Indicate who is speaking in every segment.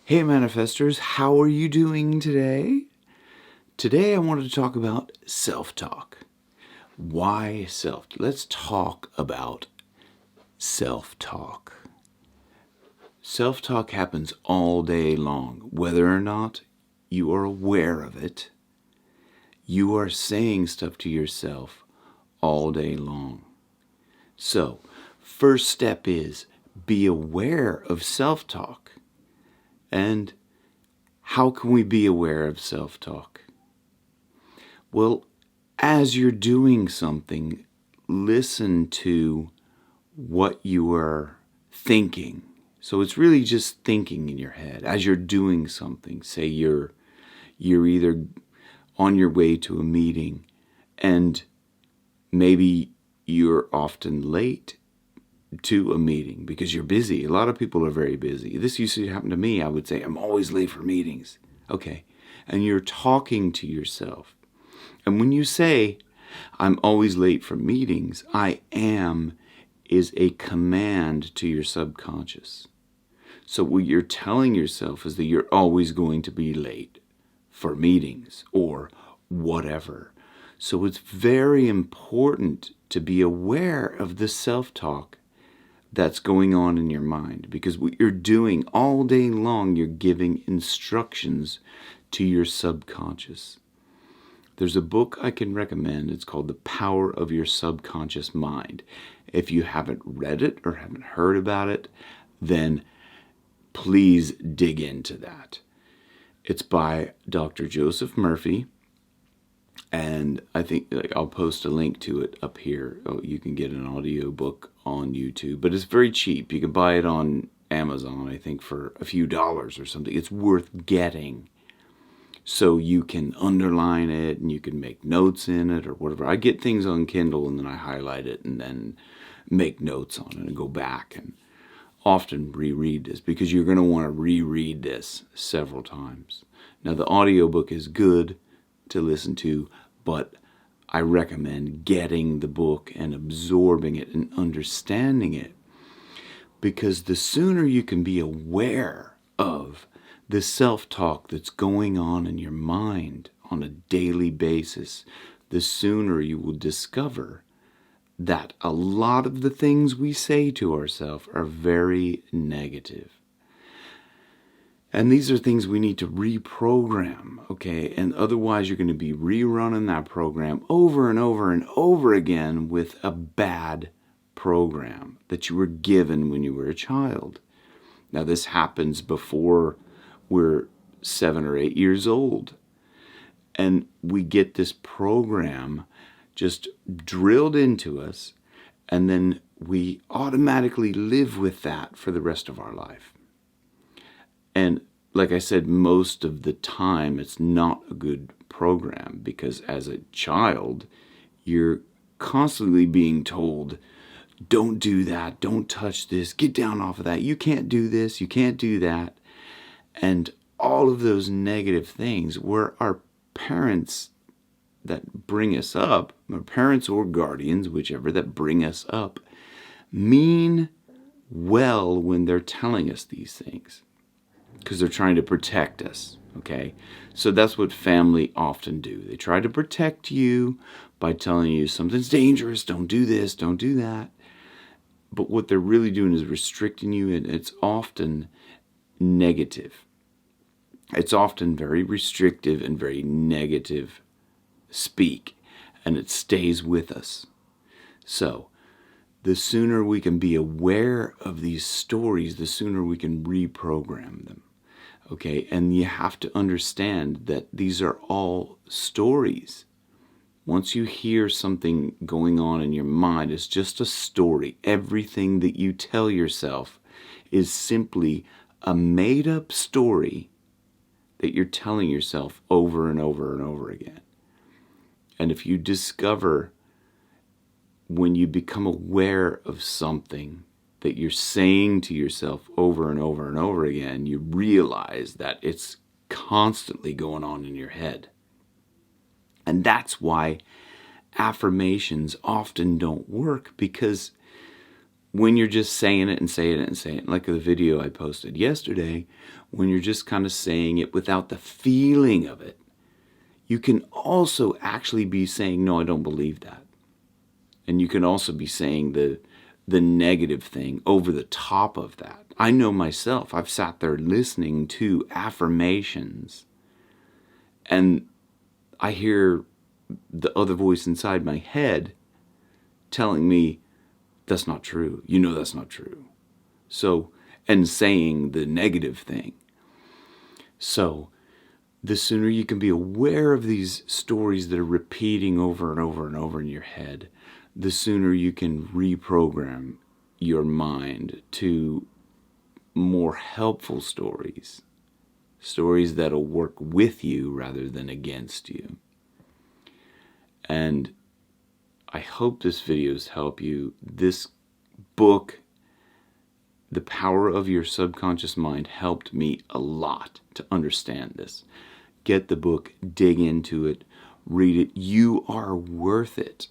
Speaker 1: Hey manifestors, how are you doing today? Today I wanted to talk about self-talk. Why self? Let's talk about self-talk. Self-talk happens all day long. Whether or not you are aware of it, you are saying stuff to yourself all day long. So, first step is be aware of self-talk. And how can we be aware of self-talk? Well, as you're doing something, listen to what you are thinking. So it's really just thinking in your head as you're doing something. Say you're either on your way to a meeting and maybe you're often late to a meeting because you're busy. A lot of people are very busy. This used to happen to me. I would say, I'm always late for meetings. Okay. And you're talking to yourself. And when you say, I'm always late for meetings, I am is a command to your subconscious. So what you're telling yourself is that you're always going to be late for meetings or whatever. So it's very important to be aware of the self-talk that's going on in your mind, because what you're doing all day long, you're giving instructions to your subconscious. There's a book I can recommend. It's called The Power of Your Subconscious Mind. If you haven't read it or haven't heard about it, then please dig into that. It's by Dr. Joseph Murphy. And I think I'll post a link to it up here. Oh, you can get an audiobook on YouTube, but it's very cheap. You can buy it on Amazon, I think, for a few dollars or something. It's worth getting. So you can underline it and you can make notes in it or whatever. I get things on Kindle and then I highlight it and then make notes on it and go back and often reread this, because you're going to want to reread this several times. Now the audiobook is good to listen to, but I recommend getting the book and absorbing it and understanding it, because the sooner you can be aware of the self-talk that's going on in your mind on a daily basis, the sooner you will discover that a lot of the things we say to ourselves are very negative. And these are things we need to reprogram, okay? And otherwise you're going to be rerunning that program over and over and over again with a bad program that you were given when you were a child. Now this happens before we're 7 or 8 years old. And we get this program just drilled into us, and then we automatically live with that for the rest of our life. And like I said, most of the time it's not a good program, because as a child, you're constantly being told, don't do that, don't touch this, get down off of that, you can't do this, you can't do that. And all of those negative things, where our parents that bring us up, our parents or guardians, whichever, that bring us up, mean well when they're telling us these things, because they're trying to protect us, okay? So that's what family often do. They try to protect you by telling you something's dangerous, don't do this, don't do that. But what they're really doing is restricting you, and it's often negative. It's often very restrictive and very negative speak, and it stays with us. So the sooner we can be aware of these stories, the sooner we can reprogram them. Okay, and you have to understand that these are all stories. Once you hear something going on in your mind, it's just a story. Everything that you tell yourself is simply a made-up story that you're telling yourself over and over and over again. And if you discover, when you become aware of something that you're saying to yourself over and over and over again, you realize that it's constantly going on in your head. And that's why affirmations often don't work, because when you're just saying it and saying it and saying it, like the video I posted yesterday, when you're just kind of saying it without the feeling of it, you can also actually be saying, no, I don't believe that. And you can also be saying the negative thing over the top of that. I know myself, I've sat there listening to affirmations, and I hear the other voice inside my head telling me, that's not true. You know that's not true. So, and saying the negative thing. So, the sooner you can be aware of these stories that are repeating over and over and over in your head, the sooner you can reprogram your mind to more helpful stories. Stories that'll work with you rather than against you. And I hope this video's helped you. This book, The Power of Your Subconscious Mind, helped me a lot to understand this. Get the book, dig into it, read it. You are worth it.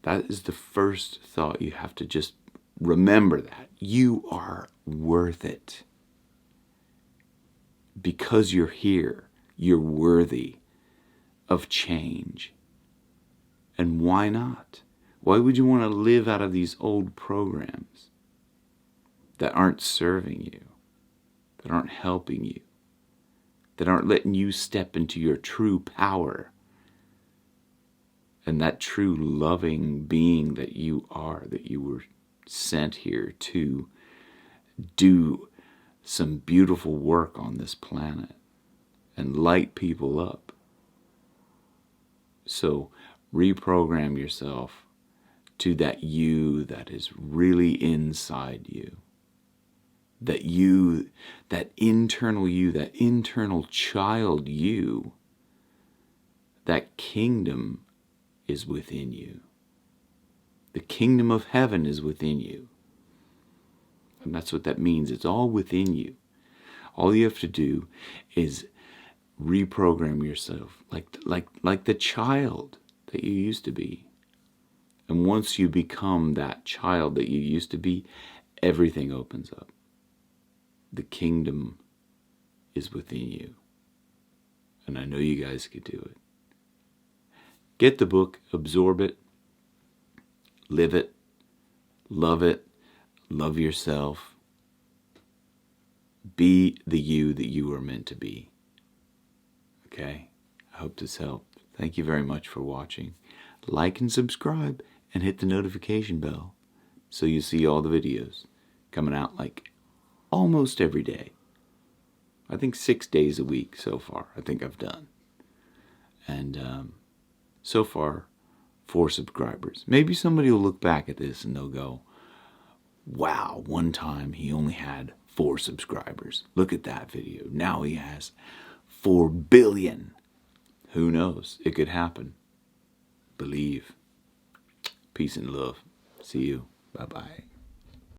Speaker 1: That is the first thought. You have to just remember that. You are worth it. Because you're here, you're worthy of change. And why not? Why would you want to live out of these old programs that aren't serving you, that aren't helping you, that aren't letting you step into your true power and that true loving being that you are, that you were sent here to do some beautiful work on this planet and light people up? So reprogram yourself to that you that is really inside you. That you, that internal child you, that kingdom is within you. The kingdom of heaven is within you. And that's what that means. It's all within you. All you have to do is reprogram yourself like the child that you used to be. And once you become that child that you used to be, everything opens up. The kingdom is within you. And I know you guys could do it. Get the book, absorb it, live it, love yourself. Be the you that you are meant to be. Okay? I hope this helped. Thank you very much for watching. Like and subscribe and hit the notification bell so you see all the videos coming out like almost every day. I think 6 days a week so far. I think I've done. And so far, 4 subscribers. Maybe somebody will look back at this and they'll go, wow, one time he only had 4 subscribers. Look at that video. Now he has 4 billion. Who knows? It could happen. Believe. Peace and love. See you. Bye-bye.